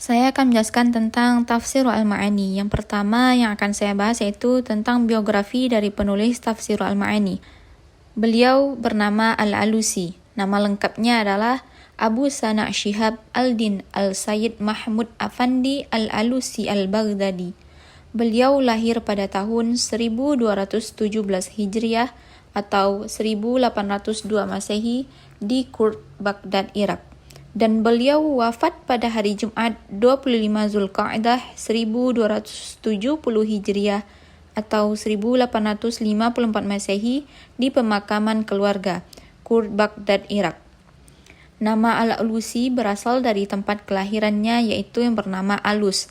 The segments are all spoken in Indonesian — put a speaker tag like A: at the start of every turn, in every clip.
A: Saya akan menjelaskan tentang tafsir al-Ma'ani. Yang pertama yang akan saya bahas yaitu tentang biografi dari penulis tafsir al-Ma'ani. Beliau bernama Al-Alusi. Nama lengkapnya adalah Abu Sana' Shihab al-Din al-Sayyid Mahmud Afandi Al-Alusi al-Baghdadi. Beliau lahir pada tahun 1217 Hijriah atau 1802 Masehi di Kurd, Baghdad, Irak. Dan beliau wafat pada hari Jumat 25 Zulqa'dah 1270 Hijriah atau 1854 Masehi di pemakaman keluarga, Kurd, Baghdad, Irak. Nama Al-Alusi berasal dari tempat kelahirannya yaitu yang bernama Alus,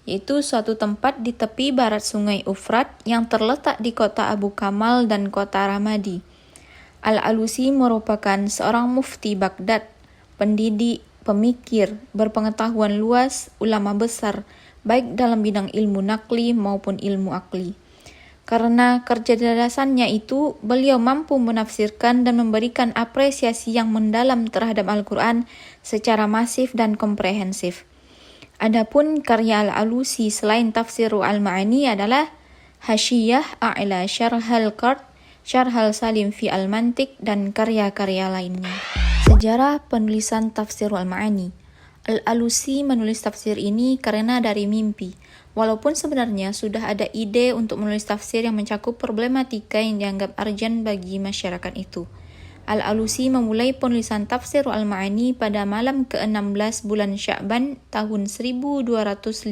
A: yaitu suatu tempat di tepi barat sungai Ufrat yang terletak di kota Abu Kamal dan kota Ramadi. Al-Alusi merupakan seorang mufti Baghdad, pendidik, pemikir, berpengetahuan luas, ulama besar, baik dalam bidang ilmu nakli maupun ilmu akli. Karena kecerdasannya itu, beliau mampu menafsirkan dan memberikan apresiasi yang mendalam terhadap Al-Quran secara masif dan komprehensif. Adapun karya Al-Alusi selain tafsir al-Ma'ani adalah Hasyiyah A'la Syarhal Qard, Syarhal Salim fi al-Mantiq, dan karya-karya lainnya. Sejarah penulisan tafsir al-Ma'ani. Al-Alusi menulis tafsir ini karena dari mimpi. Walaupun sebenarnya sudah ada ide untuk menulis tafsir yang mencakup problematika yang dianggap urgent bagi masyarakat itu. Al-Alusi memulai penulisan tafsir al-Ma'ani pada malam ke-16 bulan Sya'ban tahun 1252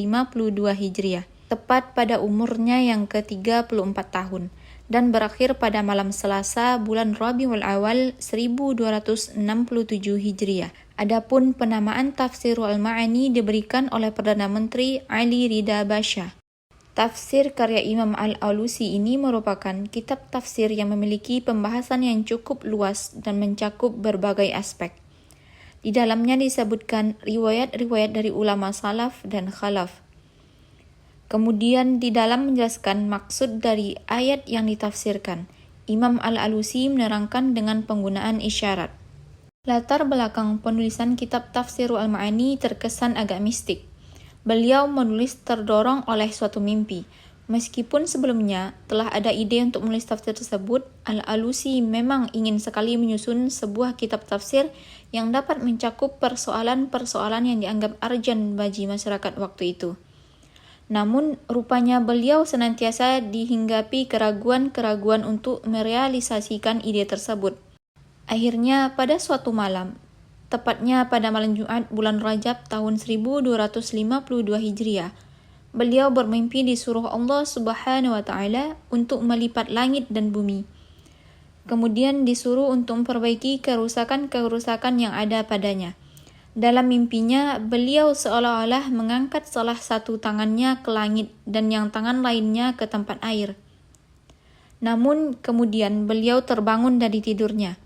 A: Hijriah, tepat pada umurnya yang ke-34 tahun, dan berakhir pada malam Selasa bulan Rabiul Awal 1267 Hijriah. Adapun penamaan tafsir al-Ma'ani diberikan oleh Perdana Menteri Ali Ridha Basha. Tafsir karya Imam Al-Alusi ini merupakan kitab tafsir yang memiliki pembahasan yang cukup luas dan mencakup berbagai aspek. Di dalamnya disebutkan riwayat-riwayat dari ulama salaf dan khalaf. Kemudian di dalam menjelaskan maksud dari ayat yang ditafsirkan, Imam Al-Alusi menerangkan dengan penggunaan isyarat. Latar belakang penulisan kitab tafsir al-Ma'ani terkesan agak mistik. Beliau menulis terdorong oleh suatu mimpi. Meskipun sebelumnya telah ada ide untuk menulis tafsir tersebut, Al-Alusi memang ingin sekali menyusun sebuah kitab tafsir yang dapat mencakup persoalan-persoalan yang dianggap urgent bagi masyarakat waktu itu. Namun, rupanya beliau senantiasa dihinggapi keraguan-keraguan untuk merealisasikan ide tersebut. Akhirnya, pada suatu malam, tepatnya pada malam Jumat bulan Rajab tahun 1252 Hijriah, beliau bermimpi disuruh Allah Subhanahu wa Ta'ala untuk melipat langit dan bumi. Kemudian disuruh untuk memperbaiki kerusakan-kerusakan yang ada padanya. Dalam mimpinya, beliau seolah-olah mengangkat salah satu tangannya ke langit dan yang tangan lainnya ke tempat air. Namun, kemudian beliau terbangun dari tidurnya.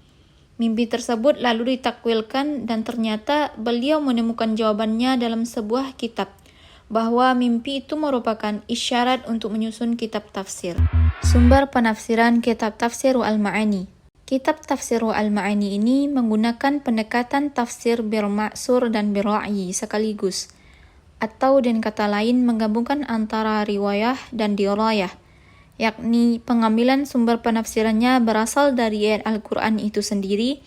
A: Mimpi tersebut lalu ditakwilkan dan ternyata beliau menemukan jawabannya dalam sebuah kitab, bahwa mimpi itu merupakan isyarat untuk menyusun kitab tafsir. Sumber penafsiran kitab tafsir al-Ma'ani. Kitab tafsir al-Ma'ani ini menggunakan pendekatan tafsir bil-ma'sur dan bil-ra'yi sekaligus, atau dengan kata lain menggabungkan antara riwayah dan dirayah, yakni pengambilan sumber penafsirannya berasal dari ayat Al-Quran itu sendiri,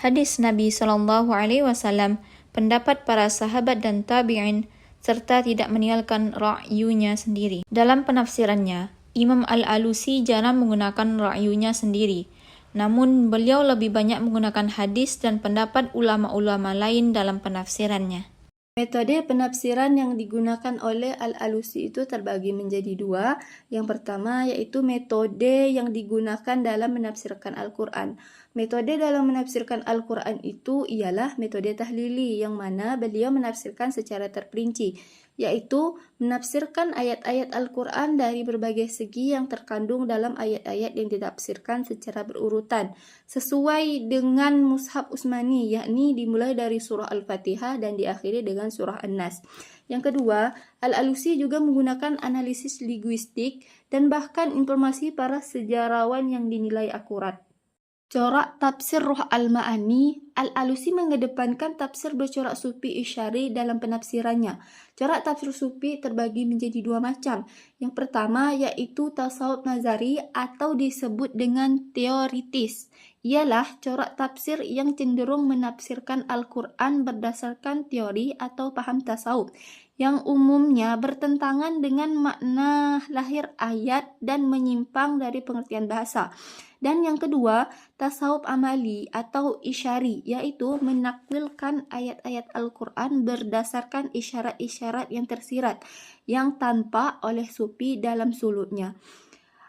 A: hadis Nabi SAW, pendapat para sahabat dan tabi'in, serta tidak meninggalkan ra'yunya sendiri. Dalam penafsirannya, Imam Al-Alusi jarang menggunakan ra'yunya sendiri, namun beliau lebih banyak menggunakan hadis dan pendapat ulama-ulama lain dalam penafsirannya.
B: Metode penafsiran yang digunakan oleh Al-Alusi itu terbagi menjadi dua. Yang pertama yaitu metode yang digunakan dalam menafsirkan Al-Quran. Metode dalam menafsirkan Al-Quran itu ialah metode tahlili, yang mana beliau menafsirkan secara terperinci, yaitu menafsirkan ayat-ayat Al-Quran dari berbagai segi yang terkandung dalam ayat-ayat yang ditafsirkan secara berurutan, sesuai dengan Mushaf Utsmani, yakni dimulai dari surah Al-Fatihah dan diakhiri dengan surah An-Nas. Yang kedua, Al-Alusi juga menggunakan analisis linguistik dan bahkan informasi para sejarawan yang dinilai akurat. Corak tafsir Ruh Al-Ma'ani, Al-Alusi mengedepankan tafsir bercorak sufi isyari dalam penafsirannya. Corak tafsir sufi terbagi menjadi dua macam. Yang pertama yaitu tasawuf nazari atau disebut dengan teoritis. Ialah corak tafsir yang cenderung menafsirkan Al-Quran berdasarkan teori atau paham tasawuf, yang umumnya bertentangan dengan makna lahir ayat dan menyimpang dari pengertian bahasa. Dan yang kedua, tasawuf amali atau isyari, yaitu menakwilkan ayat-ayat Al-Quran berdasarkan isyarat-isyarat yang tersirat, yang tampak oleh sufi dalam suluknya.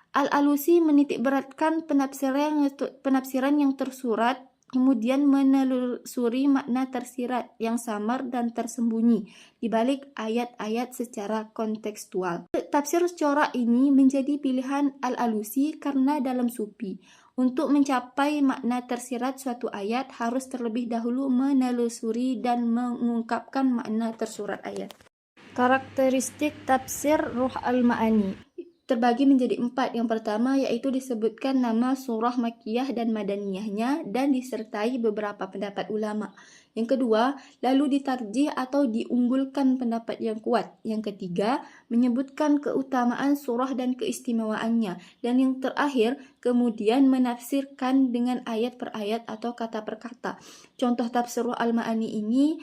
B: Al-Alusi menitikberatkan penafsiran yang tersurat, kemudian menelusuri makna tersirat yang samar dan tersembunyi di balik ayat-ayat secara kontekstual. Tafsir corak ini menjadi pilihan Al-Alusi karena dalam sufi, untuk mencapai makna tersirat suatu ayat harus terlebih dahulu menelusuri dan mengungkapkan makna tersurat ayat. Karakteristik tafsir Ruh Al-Ma'ani terbagi menjadi 4. Yang pertama yaitu disebutkan nama surah Makkiyah dan Madaniyahnya dan disertai beberapa pendapat ulama. Yang kedua, lalu ditarjih atau diunggulkan pendapat yang kuat. Yang ketiga, menyebutkan keutamaan surah dan keistimewaannya. Dan yang terakhir, kemudian menafsirkan dengan ayat per ayat atau kata per kata. Contoh tafsir Al-Ma'ani ini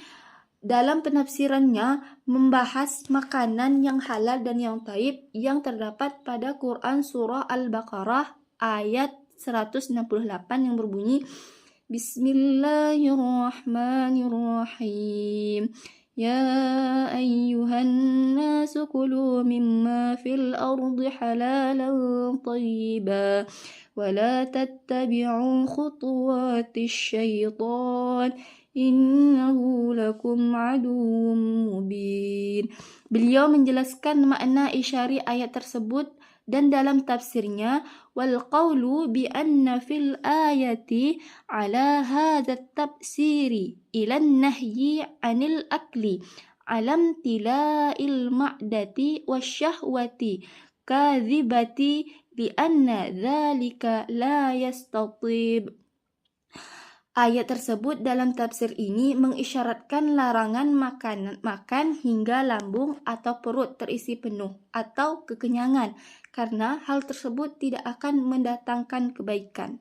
B: dalam penafsirannya membahas makanan yang halal dan yang taib yang terdapat pada Quran Surah Al-Baqarah ayat 168 yang berbunyi Bismillahirrahmanirrahim. Ya ayyuhan nasu kulu mimma fil ardi halalan tayyiba wa la tattabi'u khutuwatis syaitan innahu lakum aduwwum mubin. Beliau menjelaskan makna isyari ayat tersebut dan dalam tafsirnya wal qawlu bi anna fil ayati ala hadha tafsiri ila nahyi anil akli alam tila'il ma'dati wasyahwati kadhibati li anna dhalika la yastatib. Ayat tersebut dalam tafsir ini mengisyaratkan larangan makan hingga lambung atau perut terisi penuh atau kekenyangan, karena hal tersebut tidak akan mendatangkan kebaikan.